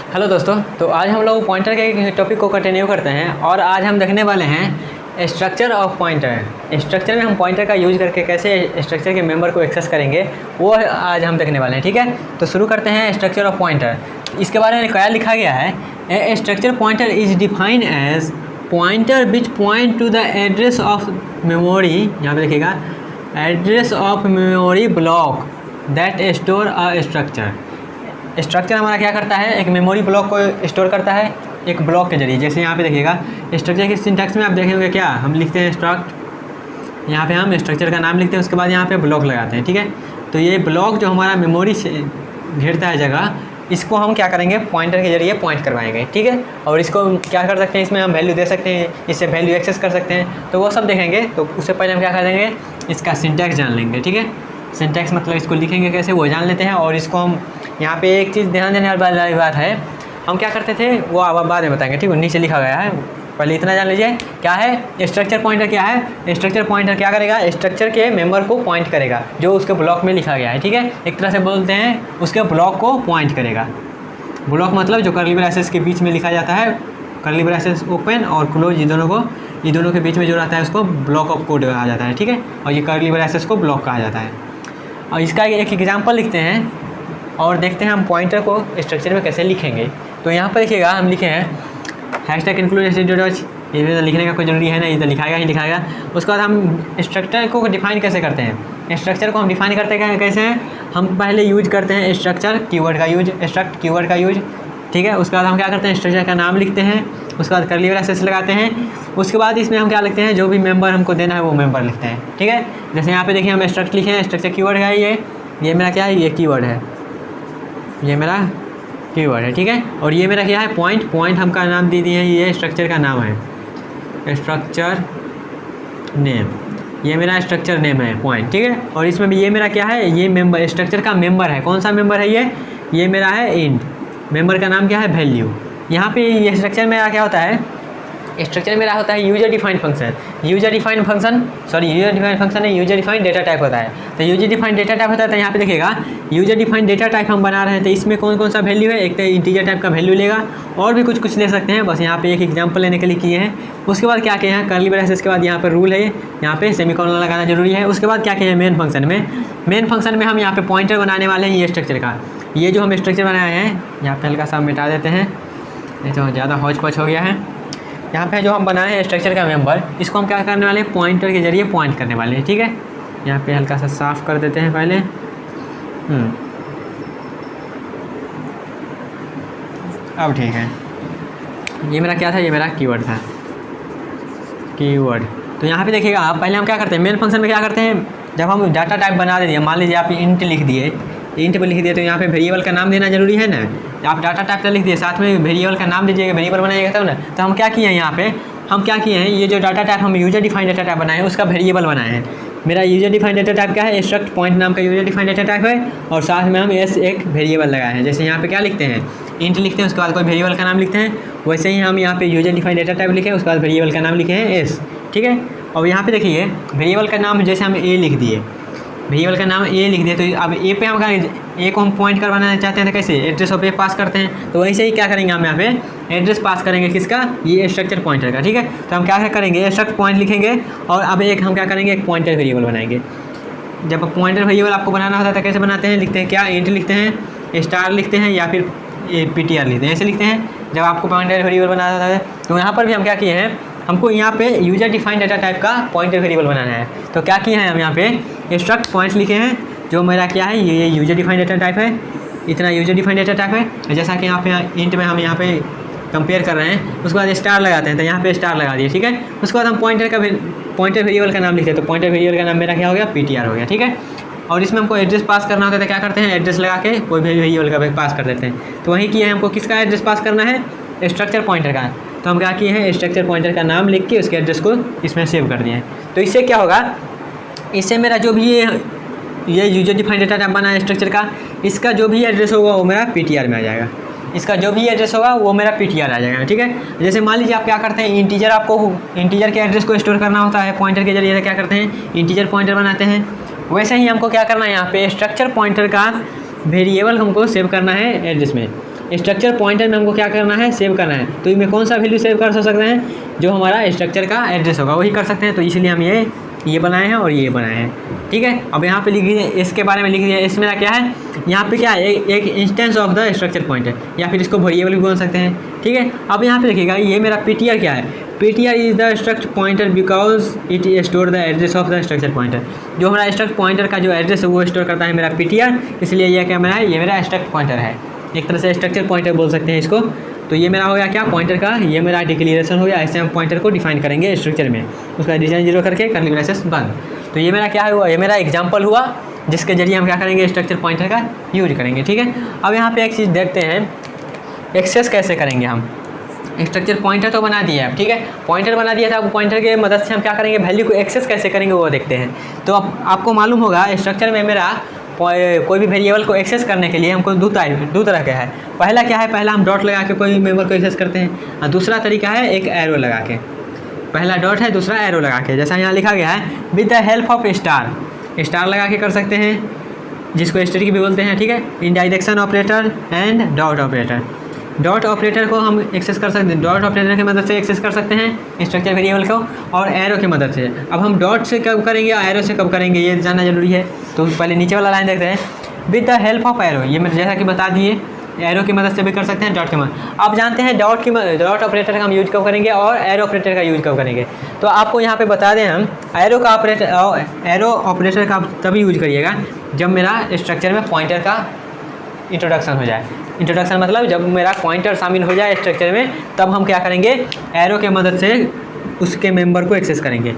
Hello दोस्तों, तो आज हम लोग पॉइंटर के टॉपिक को कंटिन्यू करते हैं और आज हम देखने वाले हैं स्ट्रक्चर ऑफ पॉइंटर। स्ट्रक्चर में हम पॉइंटर का यूज करके कैसे स्ट्रक्चर के मेंबर को एक्सेस करेंगे वो आज हम देखने वाले हैं। ठीक है, तो शुरू करते हैं स्ट्रक्चर ऑफ पॉइंटर। इसके बारे में क्या लिखा गया है, a structure pointer is defined as pointer which point to the address of memory, यहाँ पे देखिएगा address of memory block that store a structure. Structure हमारा क्या करता है, एक मेमोरी ब्लॉक को स्टोर करता है एक ब्लॉक के जरिए। जैसे यहाँ पे देखिएगा स्ट्रक्चर के सिंटैक्स में आप देखेंगे क्या हम लिखते हैं स्ट्रक्ट, यहाँ पे हम स्ट्रक्चर का नाम लिखते हैं, उसके बाद यहाँ पे ब्लॉक लगाते हैं। ठीक है, तो ये ब्लॉक जो हमारा मेमोरी से घेरता है जगह, इसको हम क्या करेंगे पॉइंटर के जरिए पॉइंट करवाएंगे। ठीक है, और इसको क्या कर सकते हैं, इसमें हम वैल्यू दे सकते हैं, इससे वैल्यू एक्सेस कर सकते हैं, तो वो सब देखेंगे। तो उससे पहले हम क्या कर देंगे, इसका सिंटैक्स जान लेंगे। ठीक है, सिंटैक्स मतलब इसको लिखेंगे कैसे वो जान लेते हैं। और इसको हम यहाँ पे एक चीज़ ध्यान देने वाली बात है, हम क्या करते थे वो अब बाद में बताएंगे। ठीक है, नीचे लिखा गया है, पहले इतना जान लीजिए क्या है स्ट्रक्चर पॉइंटर। क्या है स्ट्रक्चर पॉइंटर, क्या करेगा स्ट्रक्चर के मेंबर को पॉइंट करेगा जो उसके ब्लॉक में लिखा गया है। ठीक है, एक तरह से बोलते हैं उसके ब्लॉक को पॉइंट करेगा। ब्लॉक मतलब जो कर्ली ब्रेसेस के बीच में लिखा जाता है, कर्ली ब्रेसेस ओपन और क्लोज, ये दोनों के बीच में जो रहता है उसको ब्लॉक ऑफ कोड कहा जाता है। ठीक है, और ये कर्ली ब्रेसेस को ब्लॉक कहा जाता है। और इसका एक एग्जांपल लिखते हैं और देखते हैं हम पॉइंटर को स्ट्रक्चर में कैसे लिखेंगे। तो यहाँ पर देखिएगा हम लिखे हैं हैशटैग इंक्लूड, ये लिखने का कोई ज़रूरी है ना, ये तो लिखाएगा ही लिखाएगा। उसके बाद हम स्ट्रक्चर को डिफाइन कैसे करते हैं, स्ट्रक्चर को हम डिफाइन करते हैं कैसे हैं, हम पहले यूज करते हैं स्ट्रक्चर कीवर्ड का यूज, स्ट्रक्ट कीवर्ड का यूज। ठीक है, उसके बाद हम क्या करते हैं स्ट्रक्चर का नाम लिखते हैं, उसके बाद कर्ली ब्रेसेस लगाते हैं, उसके बाद इसमें हम क्या लिखते हैं जो भी मेंबर हमको देना है वो मेंबर लिखते हैं। ठीक है, जैसे यहाँ पे देखिए हम स्ट्रक्ट लिखे हैं, स्ट्रक्चर कीवर्ड है, ये मेरा क्या है, ये कीवर्ड है, ये मेरा कीवर्ड है। ठीक है, और ये मेरा क्या है पॉइंट हमका नाम दे दिए हैं, ये स्ट्रक्चर का नाम है स्ट्रक्चर नेम, ये मेरा स्ट्रक्चर नेम है पॉइंट। ठीक है, और इसमें भी ये मेरा क्या है, ये मेंबर स्ट्रक्चर का मेंबर है। कौन सा मेंबर है, ये मेरा है इंट, मेंबर का नाम क्या है वैल्यू। यहाँ पे ये स्ट्रक्चर मेरा क्या होता है, स्ट्रक्चर मेरा होता है user defined function. User defined function है, यूजर डिफाइंड डेटा टाइप होता है। तो यूजर डिफाइंड डेटा टाइप होता है, तो यहाँ पे देखिएगा यूजर डिफाइंड डेटा टाइप हम बना रहे हैं, तो इसमें कौन कौन सा वैल्यू है, एक तो इंटीजर टाइप का वैल्यू लेगा और भी कुछ ले सकते हैं, बस यहाँ पे एक एग्जांपल लेने के लिए किए हैं। उसके बाद क्या किए हैं कर्ली ब्रेसेस के बाद यहाँ पर रूल है, यहाँ पे सेमीकोलन लगाना जरूरी है। उसके बाद क्या किए हैं मेन फंक्शन में हम यहाँ पे पॉइंटर बनाने वाले हैं। ये स्ट्रक्चर का ये जो हम स्ट्रक्चर बनाए हैं, यहाँ पे हल्का सा मिटा देते हैं, नहीं तो ज़्यादा हौच पौच हो गया है। यहाँ पे जो हम बनाए हैं स्ट्रक्चर का मेंबर, इसको हम क्या करने वाले हैं पॉइंटर के जरिए पॉइंट करने वाले हैं। ठीक है, यहाँ पे हल्का सा साफ़ कर देते हैं पहले। अब ठीक है, ये मेरा क्या था, ये मेरा कीवर्ड था, कीवर्ड। तो यहाँ पे देखिएगा आप पहले हम क्या करते हैं मेन फंक्शन में क्या करते हैं, जब हम डाटा टाइप बना देंगे, मान लीजिए आप इंट लिख दिए, तो यहाँ पे वेरिएबल का नाम देना जरूरी है ना। आप डाटा टाइप का लिख दिए, साथ में वेरिएबल का नाम दीजिएगा, वेरिएबल बनाइएगा तब ना। तो हम क्या किए हैं यहाँ पे, हम क्या किए हैं, ये जो डाटा टाइप हम यूजर डिफाइंड डाटा टाइप बनाए हैं उसका वेरिएबल बनाए हैं। मेरा यूजर डिफाइंड डाटा टाइप क्या है, स्ट्रक्ट पॉइंट नाम का यूजर डिफाइंड डाटा टाइप है, और साथ में हम एक वेरिएबल लगाए हैं। जैसे यहाँ पे क्या लिखते हैं इंट लिखते हैं, उसके बाद कोई वेरिएबल का नाम लिखते हैं, वैसे ही हम यहाँ पे यूजर डिफाइंड डाटा टाइप लिखे, उसके बाद वेरिएबल का नाम लिखे हैं एस। ठीक है, और यहाँ पे देखिए वेरिएबल का नाम जैसे हम ए लिख दिए, वेरिएबल का नाम ए लिख दिए, तो अब ए पे हम ए को हम पॉइंट करवाना चाहते हैं, तो कैसे एड्रेस ऑफ ए पास करते हैं, तो वैसे ही क्या करेंगे हम यहाँ पे एड्रेस पास करेंगे किसका, ये स्ट्रक्चर पॉइंटर का। ठीक है, तो हम क्या करेंगे स्ट्रक्ट पॉइंट लिखेंगे और अब एक हम क्या करेंगे एक पॉइंटर वेरिएबल बनाएंगे। जब पॉइंटर वेरिएबल आपको बनाना होता है तो कैसे बनाते हैं, लिखते हैं क्या इंट लिखते हैं, स्टार लिखते हैं या फिर PTR लिखते हैं, ऐसे लिखते हैं जब आपको पॉइंटर वेरिएबल बनाना होता है। तो यहाँ पर भी हम क्या किए हैं, हमको यहाँ पे यूजर डिफाइंड डाटा टाइप का पॉइंटर वेरिएबल बनाना है। तो क्या किए हैं हम यहाँ पे स्ट्रक्ट पॉइंट लिखे हैं, जो मेरा क्या है ये यूजर डिफाइंड डाटा टाइप है, इतना यूजर डिफाइंड डाटा टाइप है। जैसा कि यहाँ पे इंट में हम यहाँ पे कंपेयर कर रहे हैं, उसके बाद स्टार लगाते हैं, तो यहाँ पे स्टार लगा दिए। ठीक है, उसके बाद हम पॉइंटर वेरिएबल का नाम लिखते हैं, तो पॉइंटर वेरिएबल का नाम मेरा क्या हो गया PTR हो गया। ठीक है, और इसमें हमको एड्रेस पास करना होता है, तो क्या करते हैं एड्रेस लगा के कोई भी वेरिएबल का पास कर देते हैं। तो वही किया है, हमको किसका एड्रेस पास करना है स्ट्रक्चर पॉइंटर का, तो हम क्या किए हैं स्ट्रक्चर पॉइंटर का नाम लिख के उसके एड्रेस को इसमें सेव कर दिए हैं। तो इससे क्या होगा, इससे मेरा जो भी ये यूजर डिफाइंड डाटा टाइप बना है स्ट्रक्चर का, इसका जो भी एड्रेस होगा वो मेरा PTR में आ जाएगा, इसका जो भी एड्रेस होगा वो मेरा PTR आ जाएगा। ठीक है, जैसे मान लीजिए आप क्या करते हैं इंटीजर, आपको इंटीजर के एड्रेस को स्टोर करना होता है पॉइंटर के जरिए, क्या करते हैं इंटीजर पॉइंटर बनाते हैं। वैसे ही हमको क्या करना है यहाँ पे स्ट्रक्चर पॉइंटर का वेरिएबल हमको सेव करना है एड्रेस में। स्ट्रक्चर पॉइंटर में हमको क्या करना है, सेव करना है। तो इसमें कौन सा वैल्यू सेव कर सकते हैं, जो हमारा स्ट्रक्चर का एड्रेस होगा वही कर सकते हैं। तो इसलिए हम ये बनाए हैं और ये बनाए हैं, ठीक है। अब यहाँ पे लिख दीजिए, इसके बारे में लिख दीजिए, इसमें क्या है, यहाँ पे क्या है, एक instance of the structure pointer, या फिर इसको वेरिएबल भी बोल सकते हैं, ठीक है। अब यहाँ पे देखिएगा, ये मेरा पीटीआर क्या है, PTR is the structure pointer because it store the address of the structure pointer. जो हमारा स्ट्रक्चर पॉइंटर का जो एड्रेस है वो स्टोर करता है मेरा पीटीआर, इसलिए ये क्या मेरा है, ये मेरा स्ट्रक्चर पॉइंटर है, एक तरह से स्ट्रक्चर पॉइंटर बोल सकते हैं इसको। तो ये मेरा हो गया क्या, पॉइंटर का ये मेरा डिक्लेरेशन हो गया। ऐसे हम पॉइंटर को डिफाइन करेंगे स्ट्रक्चर में, उसका डिजाइन जीरो करके कर्ली ब्रेसेस बंद। तो ये मेरा क्या हुआ, ये मेरा एग्जाम्पल हुआ जिसके जरिए हम क्या करेंगे, स्ट्रक्चर पॉइंटर का यूज करेंगे, ठीक है। अब यहाँ पे एक चीज़ देखते हैं, एक्सेस कैसे करेंगे हम। स्ट्रक्चर पॉइंटर तो बना दिया है, ठीक है, पॉइंटर बना दिया था। अब पॉइंटर के मदद से हम क्या करेंगे, वैल्यू को एक्सेस कैसे करेंगे वो देखते हैं। तो अब आपको मालूम होगा स्ट्रक्चर में मेरा कोई भी वेरिएबल को एक्सेस करने के लिए हमको दो तरह के है। पहला क्या है, पहला हम डॉट लगा के कोई भी मेंबर को एक्सेस करते हैं, और दूसरा तरीका है एक एरो लगा के। पहला डॉट है, दूसरा एरो लगा के, जैसा यहाँ लिखा गया है, with the help of star लगा के कर सकते हैं, जिसको स्टैटिक भी बोलते हैं, ठीक है। Indirection operator and dot operator. Dot operator को हम एक्सेस कर सकते हैं, डॉट ऑपरेटर की मदद से एक्सेस कर सकते हैं स्ट्रक्चर वेरिएबल को, और एरो की मदद से। अब हम डॉट से कब करेंगे, एरो से कब करेंगे, ये जानना जरूरी है। तो पहले नीचे वाला लाइन देखते हैं, with the help of arrow, ये मैं जैसा कि बता दिए, एरो की मदद से भी कर सकते हैं, डॉट की मदद। आप जानते हैं डॉट ऑपरेटर का हम यूज कब करेंगे और एरो ऑपरेटर का यूज कब करेंगे। तो आपको यहाँ पे बता दें, हम एरो ऑपरेटर का तभी यूज करिएगा जब मेरा स्ट्रक्चर में पॉइंटर का इंट्रोडक्शन हो जाए। इंट्रोडक्शन मतलब जब मेरा पॉइंटर शामिल हो जाए स्ट्रक्चर में, तब हम क्या करेंगे, एरो के मदद से उसके मेंबर को एक्सेस करेंगे।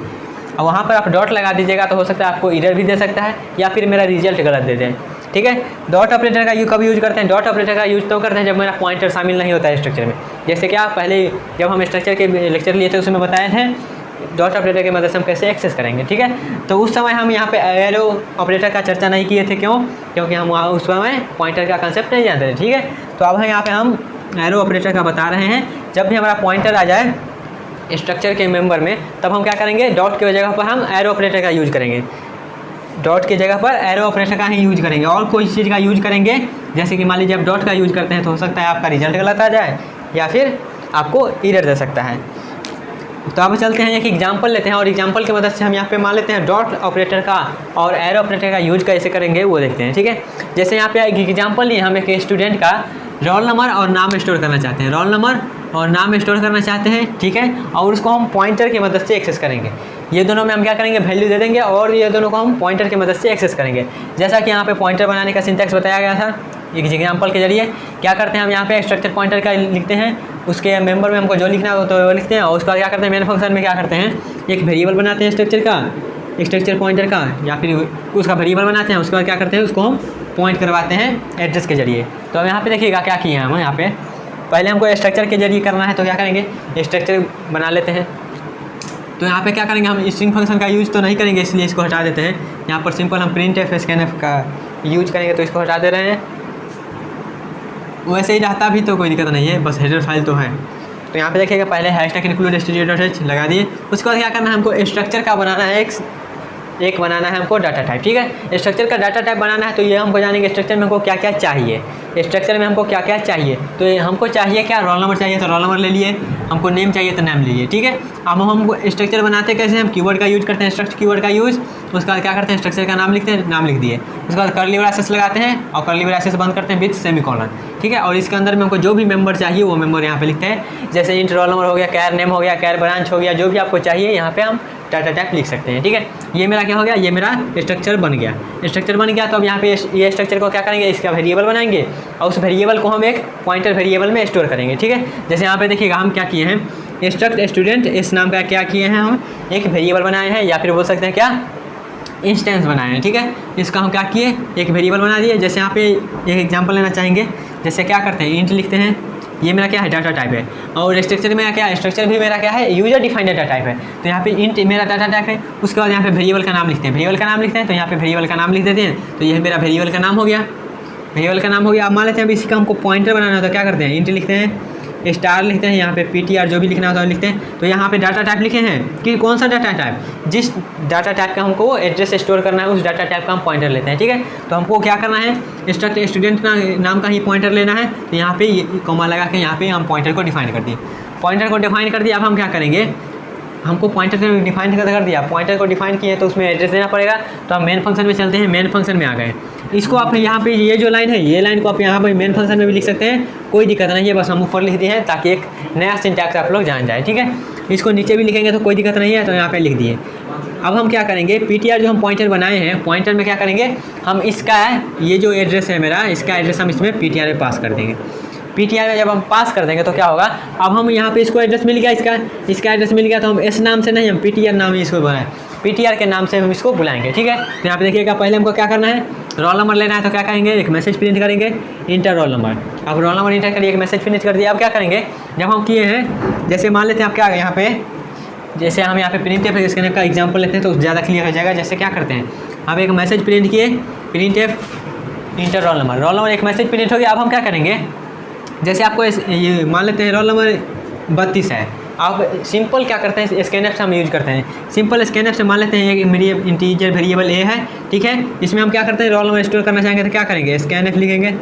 और वहाँ पर आप डॉट लगा दीजिएगा तो हो सकता है आपको एरर भी दे सकता है, या फिर मेरा रिजल्ट गलत दे दें, ठीक है। डॉट ऑपरेटर का कब यूज करते हैं, डॉट ऑपरेटर का यूज तो करते हैं जब मेरा पॉइंटर शामिल नहीं होता है स्ट्रक्चर में। जैसे क्या पहले जब हम स्ट्रक्चर के लेक्चर लिए थे उसमें बताए थे डॉट ऑपरेटर की मदद से हम कैसे एक्सेस करेंगे, ठीक है। तो उस समय हम यहाँ पे एरो ऑपरेटर का चर्चा नहीं किए थे, क्योंकि हम उस समय पॉइंटर का कंसेप्ट नहीं जानते थे, ठीक है। तो अब यहाँ पे हम एरो ऑपरेटर का बता रहे हैं। जब भी हमारा पॉइंटर आ जाए स्ट्रक्चर के मेंबर में, तब हम क्या करेंगे, डॉट की जगह पर हम एरो ऑपरेटर का यूज करेंगे, डॉट की जगह पर एरो ऑपरेटर का ही यूज करेंगे। और कोई चीज़ का यूज करेंगे, जैसे कि मान लीजिए आप डॉट का यूज करते हैं तो हो सकता है आपका रिजल्ट गलत आ जाए, या फिर आपको एरर दे सकता है। तो अब चलते हैं, एक एग्जांपल लेते हैं, और एग्जांपल की मदद से हम यहाँ पे मान लेते हैं डॉट ऑपरेटर का और एरो ऑपरेटर का यूज कैसे करेंगे वो देखते हैं, ठीक है। जैसे यहाँ पे एक एग्जांपल लिए, हम एक स्टूडेंट का रोल नंबर और नाम स्टोर करना चाहते हैं, रोल नंबर और नाम स्टोर करना चाहते हैं, ठीक है। और उसको हम पॉइंटर की मदद से एक्सेस करेंगे। ये दोनों में हम क्या करेंगे, वैल्यू दे देंगे, और ये दोनों को हम पॉइंटर की मदद से एक्सेस करेंगे। जैसा कि यहाँ पे पॉइंटर बनाने का सिंटैक्स बताया गया था एक एग्जांपल के जरिए। क्या करते हैं, हम यहाँ पे स्ट्रक्चर पॉइंटर का लिखते हैं, उसके मेंबर में हमको जो लिखना हो तो वो लिखते हैं, और उसका क्या करते हैं, मेन फंक्शन में क्या करते हैं, एक वेरिएबल बनाते हैं स्ट्रक्चर पॉइंटर का, या फिर उसका वेरिएबल बनाते हैं। उसके बाद क्या करते हैं, उसको हम पॉइंट करवाते हैं एड्रेस के जरिए। तो अब यहाँ पे देखिएगा क्या किए हम यहाँ पे, पहले हमको स्ट्रक्चर के जरिए करना है, तो क्या करेंगे, स्ट्रक्चर बना लेते हैं। तो यहाँ पे क्या करेंगे, हम स्ट्रिंग फंक्शन का यूज़ तो नहीं करेंगे, इसलिए इसको हटा देते हैं। यहाँ पर सिंपल हम प्रिंटफ स्कैनफ का यूज करेंगे, तो इसको हटा दे रहे हैं। वैसे ही रहता भी तो कोई दिक्कत नहीं है, बस हेडर फाइल तो है। तो यहाँ पे देखिएगा, पहले हैशटैग इंक्लूड stdio.h लगा दिए। उसके बाद क्या करना है, हमको स्ट्रक्चर का बनाना है, एक बनाना है हमको डाटा टाइप, ठीक है। स्ट्रक्चर का डाटा टाइप बनाना है, तो ये हमको जानेंगे स्ट्रक्चर में हमको क्या क्या चाहिए, स्ट्रक्चर में हमको क्या क्या चाहिए। तो ये हमको चाहिए क्या, रोल नंबर चाहिए तो रोल नंबर ले लिए, हमको नेम चाहिए तो नेम ले लिए, ठीक है। अब हमको स्ट्रक्चर बनाते कैसे, हम कीवर्ड का यूज करते हैं, स्ट्रक्चर कीवर्ड का यूज़। उसके बाद क्या करते हैं, स्ट्रक्चर का नाम लिखते हैं, नाम लिख दिए। उसके बाद कर्ली ब्रेसेस लगाते हैं, और कर्ली ब्रेसेस बंद करते हैं विथ सेमीकोलन, ठीक है। और इसके अंदर में हमको जो भी मेंबर चाहिए वो मेंबर यहाँ पे लिखते हैं। जैसे इंट रोल नंबर हो गया, कैर नेम हो गया, कैर ब्रांच हो गया, जो भी आपको चाहिए यहाँ पे हम डाटा टाइप लिख सकते हैं, ठीक है। ये मेरा क्या हो गया, ये मेरा स्ट्रक्चर बन गया। स्ट्रक्चर बन गया तो अब यहाँ पे ये स्ट्रक्चर को क्या करेंगे, इसका वेरिएबल बनाएंगे, और उस वेरिएबल को हम एक पॉइंटर वेरिएबल में स्टोर करेंगे, ठीक है। जैसे यहाँ पे देखिएगा हम क्या किए हैं, स्ट्रक्ट स्टूडेंट इस नाम का क्या किए हैं, हम एक वेरिएबल बनाए हैं, या फिर बोल सकते हैं क्या, इंस्टेंस बनाए हैं, ठीक है। इसका हम क्या किए, एक वेरिएबल बना दिए। जैसे यहाँ पे एक एग्जांपल लेना चाहेंगे, जैसे क्या करते हैं, इंट लिखते हैं, ये मेरा क्या है, डाटा टाइप है। और स्ट्रक्चर में क्या है, स्ट्रक्चर भी मेरा क्या है, यूजर डिफाइंड डाटा टाइप है। तो यहाँ पे इंट मेरा डाटा टाइप है। उसके बाद यहाँ पे वेरिएबल का नाम लिखते हैं, वेरिएबल का नाम लिखते हैं, तो यहाँ पे वेरिएबल का नाम लिख देते हैं। तो यह मेरा वेरिएबल का नाम हो गया, वेरिएबल का नाम हो गया। अब मान लेते हैं अब इसी का हमको पॉइंटर बनाना है, तो क्या करते हैं, इंट लिखते हैं, स्टार लिखते हैं, यहाँ पे PTR जो भी लिखना होता है लिखते हैं। तो यहाँ पे डाटा टाइप लिखे हैं कि कौन सा डाटा टाइप, जिस डाटा टाइप का हमको एड्रेस स्टोर करना है उस डाटा टाइप का हम पॉइंटर लेते हैं, ठीक है। तो हमको क्या करना है, स्टूडेंट नाम का ही पॉइंटर लेना है। तो यहाँ पे कॉमा लगा के यहाँ पे हम पॉइंटर को डिफाइन कर दिए, पॉइंटर को डिफाइन कर दिया। अब हम क्या करेंगे, हमको पॉइंटर को डिफाइन कर दिया, पॉइंटर को डिफाइन किए तो उसमें एड्रेस देना पड़ेगा। तो हम मेन फंक्शन में चलते हैं, मेन फंक्शन में आ गए। इसको आप यहाँ पे ये जो लाइन है, ये लाइन को आप यहाँ पे मेन फंक्शन में भी लिख सकते हैं, कोई दिक्कत नहीं है, बस हम ऊपर लिख दिए हैं ताकि एक नया सिंटैक्स आप लोग जान जाए, ठीक है। इसको नीचे भी लिखेंगे तो कोई दिक्कत नहीं है, तो यहाँ पे लिख दिए। अब हम क्या करेंगे, PTR जो हम पॉइंटर बनाए हैं, पॉइंटर में क्या करेंगे, हम इसका ये जो एड्रेस है मेरा, इसका एड्रेस हम इसमें PTR में पास कर देंगे। PTR में जब हम पास कर देंगे तो क्या होगा, अब हम यहाँ पे इसको एड्रेस मिल गया, इसका एड्रेस मिल गया, तो हम इस नाम से नहीं, हम PTR नाम ही इसको बनाए, PTR के नाम से हम इसको बुलाएंगे, ठीक है। तो यहाँ पे देखिएगा, पहले हमको क्या करना है, रोल नंबर लेना है। तो क्या करेंगे, एक मैसेज प्रिंट करेंगे, इंटर रोल नंबर। अब रोल नंबर इंटर करिए, एक मैसेज प्रिंट कर दिया। अब क्या करेंगे, जब हम किए हैं, जैसे मान लेते हैं आप क्या यहाँ पे, जैसे हम यहाँ पे प्रिंट एफ स्कैनर का एग्जांपल लेते हैं तो ज़्यादा क्लियर हो जाएगा। जैसे क्या करते हैं, अब एक मैसेज प्रिंट किए, print F inter roll number एक मैसेज प्रिंट हो गया। अब हम क्या करेंगे, जैसे आपको ये मान लेते हैं रोल नंबर 32 है। आप सिंपल क्या करते हैं, स्कैनएफ से हम यूज करते हैं, सिंपल स्कैनएफ से मान लेते हैं एक मेरी इंटीजर वेरिएबल ए है, ठीक है। इसमें हम क्या करते हैं, रोल नंबर स्टोर करना चाहेंगे तो क्या करेंगे, स्कैनएफ लिखेंगे,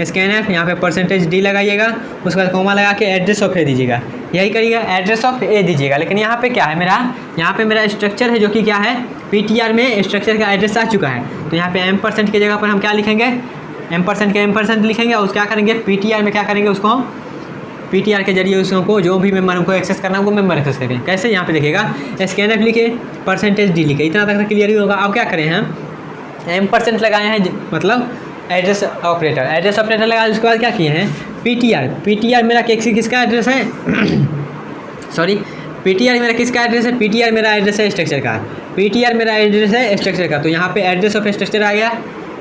स्कैनएफ यहाँ पे %d लगाइएगा, उसके बाद कॉमा लगा के एड्रेस ऑफ ए दीजिएगा, यही करिएगा, एड्रेस ऑफ ए दीजिएगा। लेकिन यहाँ पे क्या है मेरा, यहाँ पे मेरा स्ट्रक्चर है जो कि क्या है, PTR में स्ट्रक्चर का एड्रेस आ चुका है। तो यहाँ पे M% की जगह पर हम क्या लिखेंगे, M% लिखेंगे, और क्या करेंगे, PTR में क्या करेंगे, उसको हम PTR के जरिए उसको जो भी मेम्बर हमको एक्सेस करना है वो मेम्बर एक्सेस करेंगे। कैसे, यहाँ पे देखिएगा, स्कैनएफ लिखे, %d लिखे, इतना तक किलियर ही होगा। अब क्या करें, हम M% लगाए हैं, मतलब एड्रेस ऑपरेटर लगाए। उसके बाद क्या किए हैं, PTR मेरा किसका एड्रेस है सॉरी, PTR मेरा किसका एड्रेस है, PTR मेरा एड्रेस है स्ट्रक्चर का, PTR मेरा एड्रेस है स्ट्रक्चर का। तो यहाँ पे एड्रेस ऑफ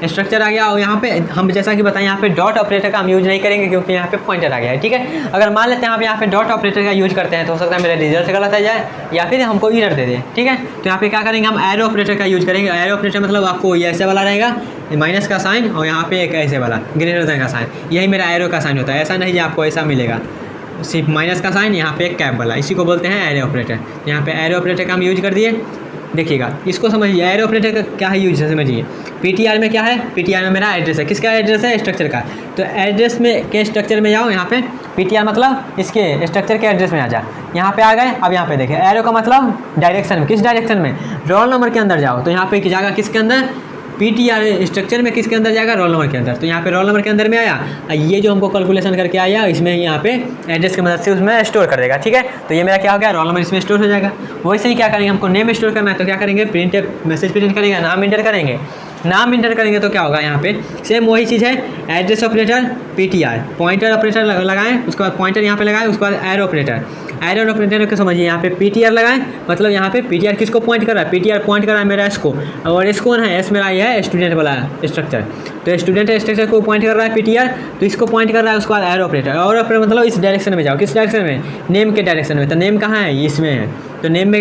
स्ट्रक्चर आ गया, और यहाँ पे हम जैसा कि बताएं, यहाँ पे डॉट ऑपरेटर का हम यूज नहीं करेंगे क्योंकि यहाँ पे पॉइंटर आ गया है, ठीक है। अगर मान लेते हैं आप यहाँ पे डॉट ऑपरेटर का यूज करते हैं तो हो सकता है मेरा रिजल्ट गलत आ जाए या फिर हमको एरर दे दे, ठीक है। तो यहाँ पे क्या करेंगे, हम एरो ऑपरेटर का यूज करेंगे। एरो ऑपरेटर मतलब आपको ये ऐसे वाला रहेगा, माइनस का साइन, और यहाँ पे एक ऐसे वाला ग्रेटर देन का साइन, यही मेरा एरो का साइन होता है। ऐसा नहीं कि आपको ऐसा मिलेगा, सिर्फ माइनस का साइन, यहाँ पे एक कैप वाला, इसी को बोलते हैं एरो ऑपरेटर। यहाँ पे एरो ऑपरेटर का हम यूज कर दिए। देखिएगा, इसको समझिए, एरो ऑपरेटर का क्या है यूज, समझिए। PTR में क्या है, PTR में मेरा एड्रेस है, किसका एड्रेस है, स्ट्रक्चर का। तो एड्रेस में के स्ट्रक्चर में जाओ, यहाँ पे PTR मतलब इसके स्ट्रक्चर के एड्रेस में आ जा, यहाँ पे आ गए। अब यहाँ पे देखिए, एरो का मतलब डायरेक्शन में, किस डायरेक्शन में, रोल नंबर के अंदर जाओ। तो यहाँ पे जाएगा किसके अंदर, PTR स्ट्रक्चर में किसके अंदर जाएगा, रोल नंबर के अंदर। तो यहाँ पे रोल नंबर के अंदर में आया, ये जो हमको कैलकुलेशन करके आया, इसमें यहाँ पे एड्रेस की मदद से उसमें स्टोर कर देगा, ठीक है। तो ये मेरा क्या हो गया, रोल नंबर इसमें स्टोर हो जाएगा। वैसे ही क्या करेंगे, हमको नेम स्टोर करना है तो क्या करेंगे, प्रिंट मैसेज प्रिंट करेंगे, नाम इंटर करेंगे। तो क्या होगा, यहाँ पे सेम वही चीज़ है, address operator, PTR, pointer operator लगाएं, उसके बाद पॉइंटर यहाँ पे लगाएं, उसके बाद एरो ऑपरेटर को समझिए, यहाँ पे PTR लगाएं, मतलब यहाँ पे PTR किसको पॉइंट कर रहा है, PTR पॉइंट कर रहा है मेरा एस को, और एस कौन है, एस मेरा ये है स्टूडेंट वाला स्ट्रक्चर। तो स्टूडेंट स्ट्रक्चर को पॉइंट कर रहा है PTR, तो इसको पॉइंट कर रहा है। उसके बाद एरो ऑपरेटर मतलब इस डायरेक्शन में जाओ, किस डायरेक्शन में, नेम के डायरेक्शन में। तो नेम कहाँ है, इसमें है, तो नेम में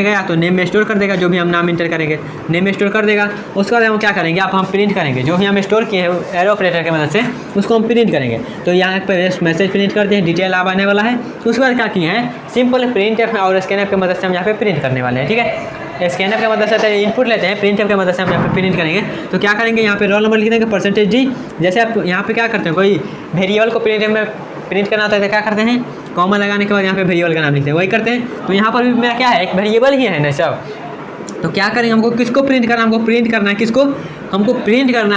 गया तो नेम में स्टोर कर देगा, जो भी हम नाम इंटर करेंगे नेम में स्टोर कर देगा। उसके बाद हम क्या करेंगे, हम प्रिंट करेंगे, जो भी हम स्टोर किए हैं एरो ऑपरेटर की मदद से उसको हम प्रिंट करेंगे। तो यहाँ पर मैसेज प्रिंट करते हैं, डिटेल अब आने वाला है। तो उसके बाद क्या किए हैं, सिंपल प्रिंट एफ और स्कैनएफ की मदद से हम यहाँ पे प्रिंट करने वाले हैं, ठीक है। स्कैनएफ की मदद से इनपुट लेते हैं, प्रिंट एफ की मदद से हम यहाँ पे प्रिंट करेंगे। तो क्या करेंगे, यहाँ पे रोल नंबर लिख देंगे, %d। जैसे आप यहाँ पे क्या करते हैं, कोई वेरिएबल को प्रिंट एफ में प्रिंट करना होता है तो क्या करते हैं, कॉमा लगाने के बाद यहाँ पे वेरिएबल का नाम लिखते हैं, वही करते हैं। तो यहाँ पर भी मेरा क्या है, एक वेरिएबल ही है ना सब। तो क्या करेंगे, हमको किसको प्रिंट करना है, हमको प्रिंट करना है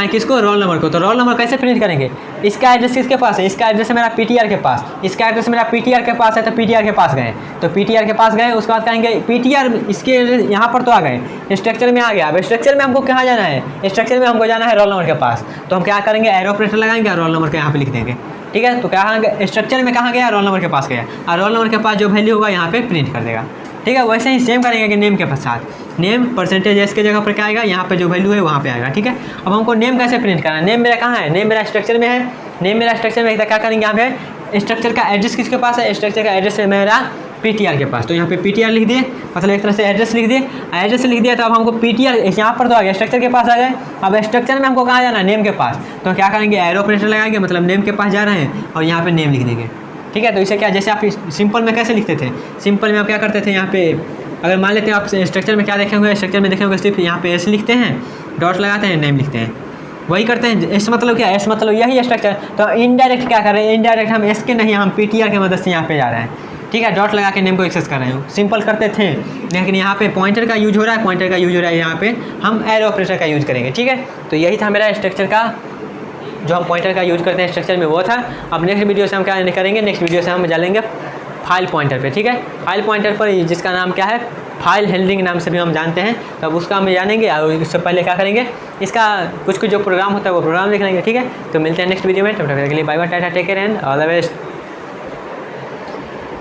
किसको, रोल नंबर को। तो रोल नंबर कैसे प्रिंट करेंगे, इसका एड्रेस किसके पास है, इसका एड्रेस है मेरा PTR के पास, इसका एड्रेस मेरा PTR के पास है, तो PTR के पास गए, तो PTR के पास गए। उसके बाद कहेंगे PTR इसके यहाँ पर तो आ गए, स्ट्रक्चर में आ गया। अब स्ट्रक्चर में हमको कहाँ जाना है, स्ट्रक्चर में हमको जाना है रोल नंबर के पास। तो हम क्या करेंगे, एरो ऑपरेटर लगाएंगे और रोल नंबर के यहाँ पे लिख देंगे, ठीक है। तो कहाँ स्ट्रक्चर में कहाँ गया, रोल नंबर के पास गया, और रोल नंबर के पास जो वैल्यू होगा यहाँ पे प्रिंट कर देगा, ठीक है। वैसे ही सेम करेंगे कि नेम के साथ, नेम %s के जगह पर क्या आएगा, यहाँ पे जो वैल्यू है वहाँ पे आएगा, ठीक है। अब हमको नेम कैसे प्रिंट करना है, नेम मेरा कहाँ है, नेम मेरा स्ट्रक्चर में है, क्या करेंगे, यहाँ पे स्ट्रक्चर का एड्रेस किसके पास है, स्ट्रक्चर का एड्रेस है मेरा PTR के पास। तो यहाँ पे PTR लिख दिए, मतलब एक तरह से एड्रेस लिख दिया। तो अब हमको PTR यहाँ पर तो आ गया, स्ट्रक्चर के पास आ गए। अब स्ट्रक्चर में हमको कहाँ जाना है, नेम के पास। तो क्या करेंगे, एरो ऑपरेटर लगाएंगे, मतलब नेम के पास जा रहे हैं, और यहाँ पे नेम लिख देंगे, ठीक है। तो इसे क्या, जैसे आप सिंपल में कैसे लिखते थे, सिंपल में आप क्या करते थे, यहाँ पे अगर मान लेते हैं आप स्ट्रक्चर में क्या देखे होंगे, स्ट्रक्चर में देखे होंगे सिर्फ यहाँ पे एस लिखते हैं, डॉट लगाते हैं, नेम लिखते हैं, वही करते हैं। एस मतलब क्या, एस मतलब यही स्ट्रक्चर। तो इनडायरेक्ट क्या कर रहे हैं, इनडायरेक्ट हम एस के नहीं, हम पीटीआर की मदद से यहाँ पे जा रहे हैं, ठीक है। डॉट लगा के नेम को एक्सेस कर रहे हैं, सिंपल करते थे, लेकिन यहाँ पे पॉइंटर का यूज हो रहा है, पॉइंटर का यूज हो रहा है, यहाँ पे हम एरो ऑपरेटर का यूज करेंगे, ठीक है। तो यही था मेरा स्ट्रक्चर का, जो हम पॉइंटर का यूज करते हैं स्ट्रक्चर में, वो था। अब नेक्स्ट वीडियो से हम क्या करेंगे, नेक्स्ट वीडियो से हम डालेंगे फाइल पॉइंटर पे, ठीक है। फाइल पॉइंटर पर जिसका नाम क्या है, फाइल हैंडलिंग नाम से भी हम जानते हैं, तब उसका हम जानेंगे। और इससे पहले क्या करेंगे, इसका कुछ जो प्रोग्राम होता है वो प्रोग्राम देख लेंगे, ठीक है। तो मिलते हैं नेक्स्ट वीडियो में, तब तक के लिए bye bye, tata, take care and all the best.